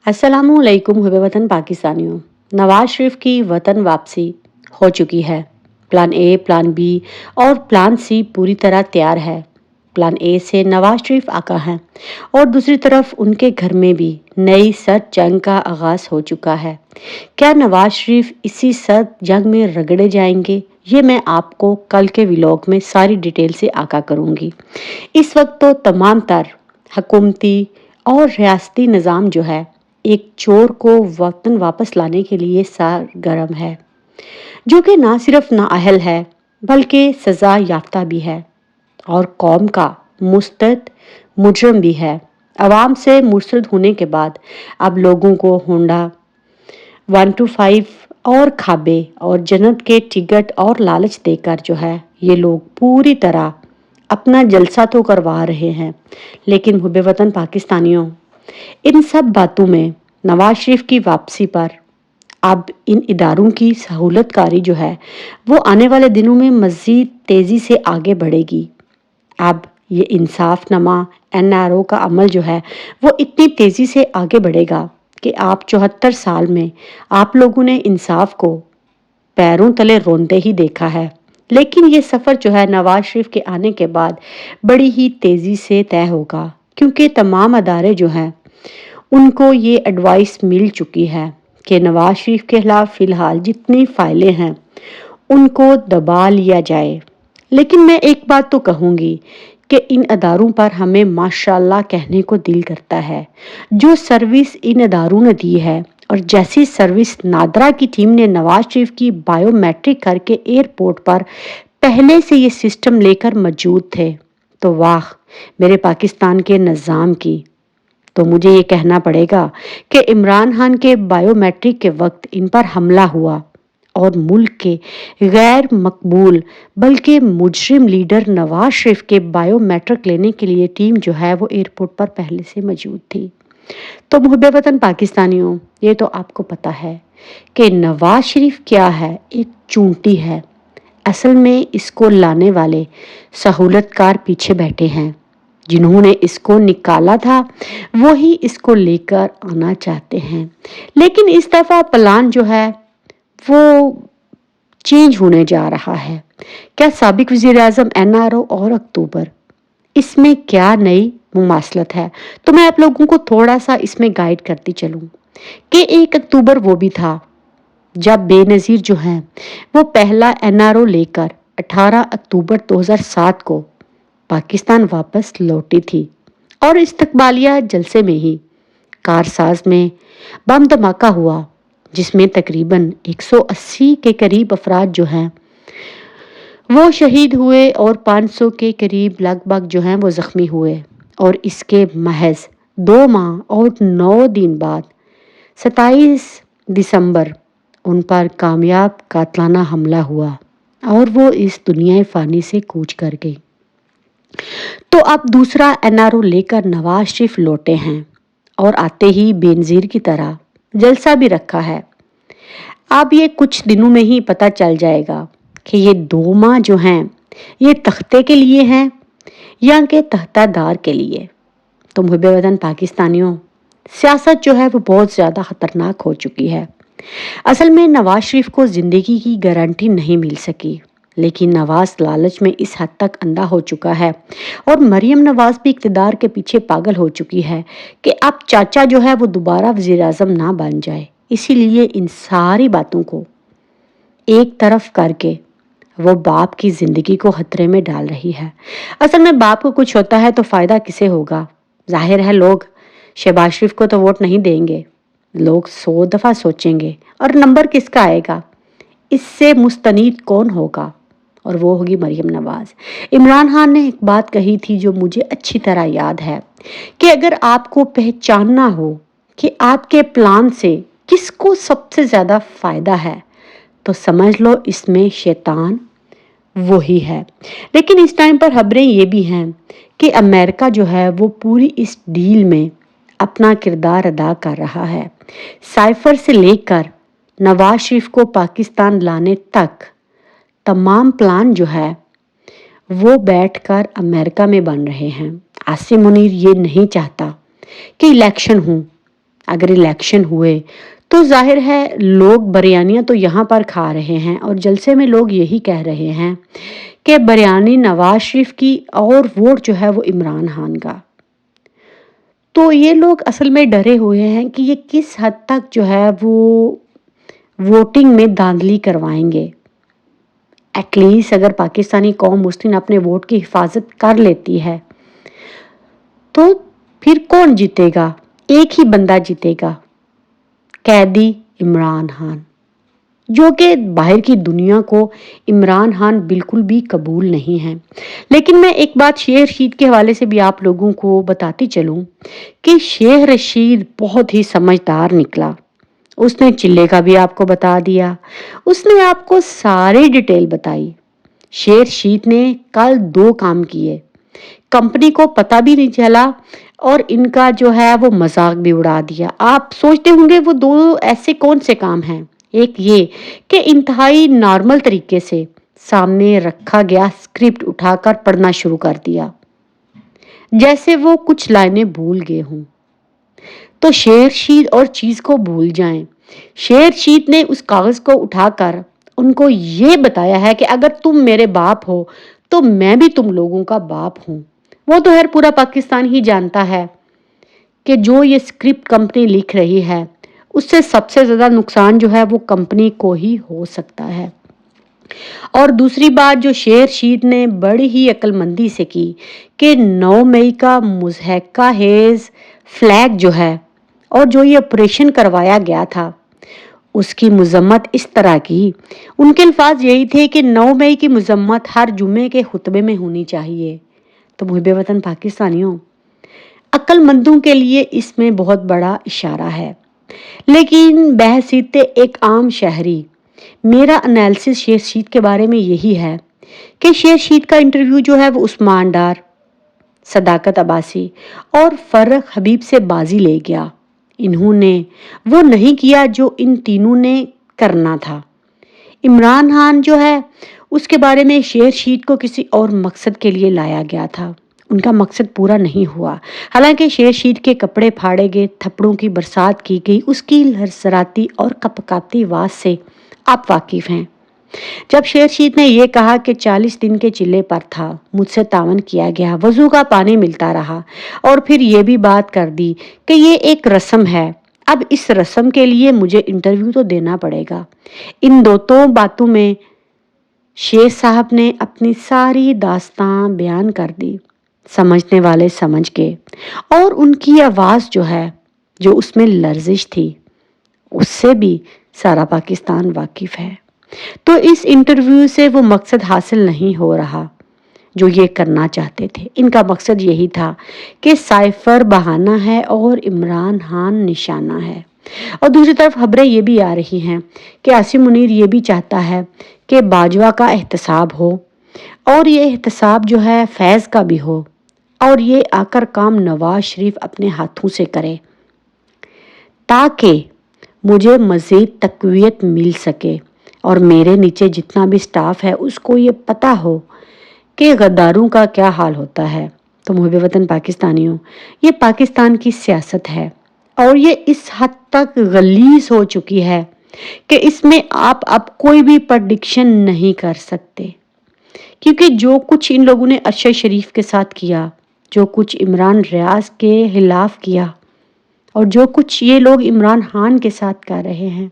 अस्सलामुअलैकुम हुबे वतन पाकिस्तानियों। नवाज शरीफ की वतन वापसी हो चुकी है। प्लान ए, प्लान बी और प्लान सी पूरी तरह तैयार है। प्लान ए से नवाज शरीफ आका हैं और दूसरी तरफ उनके घर में भी नई सर्द जंग का आगाज हो चुका है। क्या नवाज शरीफ इसी सर्द जंग में रगड़े जाएंगे? ये मैं आपको कल के व्लॉग में सारी डिटेल से आगा करूंगी। इस वक्त तो तमाम तर हुकूमती और रियासती निज़ाम जो है एक चोर को वतन वापस लाने के लिए सरगर्म है, जो कि ना सिर्फ नाअहल है बल्कि सजा याफ्ता भी है और कौम का मुस्तद मुजरम भी है। आवाम से मुर्सद होने के बाद अब लोगों को होंडा 125 और खाबे और जन्नत के टिकट और लालच देकर जो है ये लोग पूरी तरह अपना जलसा तो करवा रहे हैं। लेकिन हुबे वतन पाकिस्तानियों, इन सब बातों में नवाज शरीफ की वापसी पर अब इन इदारों की सहूलतकारी जो है वो आने वाले दिनों में मज़ीद तेज़ी से आगे बढ़ेगी। अब ये इंसाफनामा एनआरओ का अमल जो है वो इतनी तेज़ी से आगे बढ़ेगा कि आप 74 साल में आप लोगों ने इंसाफ को पैरों तले रोंदे ही देखा है। लेकिन ये सफ़र जो है नवाज शरीफ के आने के बाद बड़ी ही तेज़ी से तय होगा, क्योंकि तमाम अदारे जो हैं उनको ये एडवाइस मिल चुकी है कि नवाज शरीफ के खिलाफ फ़िलहाल जितनी फाइलें हैं उनको दबा लिया जाए। लेकिन मैं एक बात तो कहूँगी कि इन अदारों पर हमें माशाल्लाह कहने को दिल करता है। जो सर्विस इन अदारों ने दी है और जैसी सर्विस नादरा की टीम ने नवाज शरीफ की बायोमेट्रिक करके एयरपोर्ट पर पहले से ये सिस्टम लेकर मौजूद थे, तो वाह मेरे पाकिस्तान के निज़ाम की। तो मुझे ये कहना पड़ेगा कि इमरान खान के बायोमेट्रिक के वक्त इन पर हमला हुआ और मुल्क के गैर मकबूल बल्कि मुजरिम लीडर नवाज शरीफ के बायोमेट्रिक लेने के लिए टीम जो है वो एयरपोर्ट पर पहले से मौजूद थी। तो मुहब्बे वतन पाकिस्तानियों, ये तो आपको पता है कि नवाज शरीफ क्या है, एक चूंटी है। असल में इसको लाने वाले सहूलतकार पीछे बैठे हैं। जिन्होंने इसको निकाला था वही इसको लेकर आना चाहते हैं। लेकिन इस दफ़ा प्लान जो है वो चेंज होने जा रहा है। क्या साबिक वज़ीर आज़म एनआरओ और अक्टूबर, इसमें क्या नई मुमासलत है? तो मैं आप लोगों को थोड़ा सा इसमें गाइड करती चलूं कि 1 अक्टूबर वो भी था जब बेनज़ीर जो हैं वो पहला एनआरओ लेकर 18 अक्टूबर 2007 को पाकिस्तान वापस लौटी थी और इस्तकबालिया जलसे में ही कारसाज में बम धमाका हुआ, जिसमें तकरीबन 180 के करीब अफराद जो हैं वो शहीद हुए और 500 के करीब लगभग जो हैं वो ज़ख्मी हुए। और इसके महज 2 माह और 9 दिन बाद 27 दिसंबर उन पर कामयाब कातलाना हमला हुआ और वो इस दुनिया फ़ानी से कूच कर गई। तो अब दूसरा एनआरओ लेकर नवाज शरीफ लौटे हैं और आते ही बेनज़ीर की तरह जलसा भी रखा है। अब ये कुछ दिनों में ही पता चल जाएगा कि ये 2 माह जो हैं ये तख्ते के लिए हैं या कि तख्तादार के लिए। तो मुहब्बे वतन पाकिस्तानियों, सियासत जो है वो बहुत ज़्यादा ख़तरनाक हो चुकी है। असल में नवाज शरीफ को ज़िंदगी की गारंटी नहीं मिल सकी, लेकिन नवाज लालच में इस हद तक अंधा हो चुका है और मरियम नवाज भी इक़्तिदार के पीछे पागल हो चुकी है कि अब चाचा जो है वो दोबारा वज़ीर आज़म ना बन जाए। इसीलिए इन सारी बातों को एक तरफ करके वो बाप की ज़िंदगी को खतरे में डाल रही है। असल में बाप को कुछ होता है तो फ़ायदा किसे होगा? जाहिर है लोग शहबाज शरीफ को तो वोट नहीं देंगे। लोग 100 दफ़ा सोचेंगे और नंबर किसका आएगा, इससे मुस्तनीद कौन होगा? और वो होगी मरियम नवाज। इमरान खान ने एक बात कही थी जो मुझे अच्छी तरह याद है कि अगर आपको पहचानना हो कि आपके प्लान से किसको सबसे ज़्यादा फ़ायदा है तो समझ लो इसमें शैतान वही है। लेकिन इस टाइम पर खबरें ये भी हैं कि अमेरिका जो है वो पूरी इस डील में अपना किरदार अदा कर रहा है। साइफर से लेकर नवाज शरीफ को पाकिस्तान लाने तक तमाम प्लान जो है वो बैठकर अमेरिका में बन रहे हैं। आसिम मुनीर ये नहीं चाहता कि इलेक्शन हो। اگر الیکشن ہوئے تو ظاہر ہے لوگ بریانیاں تو یہاں پر کھا رہے ہیں اور جلسے میں لوگ یہی کہہ رہے ہیں کہ بریانی نواز شریف کی اور ووٹ جو ہے وہ عمران خان کا۔ تو یہ لوگ اصل میں ڈرے ہوئے ہیں کہ یہ کس حد تک جو ہے وہ ووٹنگ میں دھاندلی کروائیں گے۔ ایٹ لیسٹ اگر پاکستانی قوم مسلم اپنے ووٹ کی حفاظت کر لیتی ہے تو پھر کون جیتے گا؟ ایک ہی بندہ جیتے گا، قیدی عمران خان، جو کہ باہر کی دنیا کو عمران خان بالکل بھی قبول نہیں ہے۔ لیکن میں ایک بات شیخ رشید کے حوالے سے بھی آپ لوگوں کو بتاتی چلوں کہ شیخ رشید بہت ہی سمجھدار نکلا۔ اس نے چلے کا بھی آپ کو بتا دیا، اس نے آپ کو ساری ڈیٹیل بتائی۔ شیخ رشید نے کل 2 کام کیے، کمپنی کو پتہ بھی نہیں چلا اور ان کا جو ہے وہ مذاق بھی اڑا دیا۔ آپ سوچتے ہوں گے وہ 2 ایسے کون سے کام ہیں؟ ایک یہ کہ انتہائی نارمل طریقے سے سامنے رکھا گیا اسکرپٹ اٹھا کر پڑھنا شروع کر دیا جیسے وہ کچھ لائنیں بھول گئے ہوں۔ تو شیخ رشید اور چیز کو بھول جائیں۔ شیخ رشید نے اس کاغذ کو اٹھا کر ان کو یہ بتایا ہے کہ اگر تم میرے باپ ہو تو میں بھی تم لوگوں کا باپ ہوں۔ وہ تو پورا پاکستان ہی جانتا ہے کہ جو یہ اسکرپٹ کمپنی لکھ رہی ہے اس سے سب سے زیادہ نقصان جو ہے وہ کمپنی کو ہی ہو سکتا ہے۔ اور دوسری بات جو شیخ رشید نے بڑی ہی عقل مندی سے کی کہ 9 مئی کا مضحکہ خیز فلیگ جو ہے اور جو یہ آپریشن کروایا گیا تھا اس کی مذمت اس طرح کی، ان کے الفاظ یہی تھے کہ 9 مئی کی مذمت ہر جمعے کے خطبے میں ہونی چاہیے۔ تو محب وطن پاکستانیوں، عقل مندوں کے لیے اس میں بہت بڑا اشارہ ہے، لیکن بحیثیت ایک عام شہری میرا انالیسس شیخ رشید کے بارے میں یہی ہے کہ شیخ رشید کا انٹرویو جو ہے وہ عثمان ڈار، صداقت عباسی اور فرخ حبیب سے بازی لے گیا۔ انہوں نے وہ نہیں کیا جو ان تینوں نے کرنا تھا۔ عمران خان جو ہے اس کے بارے میں شیخ رشید کو کسی اور مقصد کے لیے لایا گیا تھا، ان کا مقصد پورا نہیں ہوا۔ حالانکہ شیخ رشید کے کپڑے پھاڑے گئے، تھپڑوں کی برسات کی گئی، اس کی لرزراتی اور کپکاتی آواز سے آپ واقف ہیں۔ جب شیخ رشید نے یہ کہا کہ 40 دن کے چلے پر تھا، مجھ سے تعاون کیا گیا، وضو کا پانی ملتا رہا، اور پھر یہ بھی بات کر دی کہ یہ ایک رسم ہے، اب اس رسم کے لیے مجھے انٹرویو تو دینا پڑے گا۔ ان 2 باتوں میں شیخ صاحب نے اپنی ساری داستان بیان کر دی، سمجھنے والے سمجھ گئے، اور ان کی آواز جو ہے جو اس میں لرزش تھی اس سے بھی سارا پاکستان واقف ہے۔ تو اس انٹرویو سے وہ مقصد حاصل نہیں ہو رہا جو یہ کرنا چاہتے تھے۔ ان کا مقصد یہی تھا کہ سائفر بہانہ ہے اور عمران خان نشانہ ہے۔ اور دوسری طرف خبریں یہ بھی آ رہی ہیں کہ عاصم منیر یہ بھی چاہتا ہے کہ باجوہ کا احتساب ہو، اور یہ احتساب جو ہے فیض کا بھی ہو، اور یہ آخر کام نواز شریف اپنے ہاتھوں سے کرے تاکہ مجھے مزید تقویت مل سکے اور میرے نیچے جتنا بھی سٹاف ہے اس کو یہ پتہ ہو کہ غداروں کا کیا حال ہوتا ہے۔ تو محب وطن پاکستانیوں، یہ پاکستان کی سیاست ہے اور یہ اس حد تک غلیظ ہو چکی ہے کہ اس میں آپ اب کوئی بھی پریڈکشن نہیں کر سکتے، کیونکہ جو کچھ ان لوگوں نے ارشد شریف کے ساتھ کیا، جو کچھ عمران ریاض کے خلاف کیا، اور جو کچھ یہ لوگ عمران خان کے ساتھ کر رہے ہیں،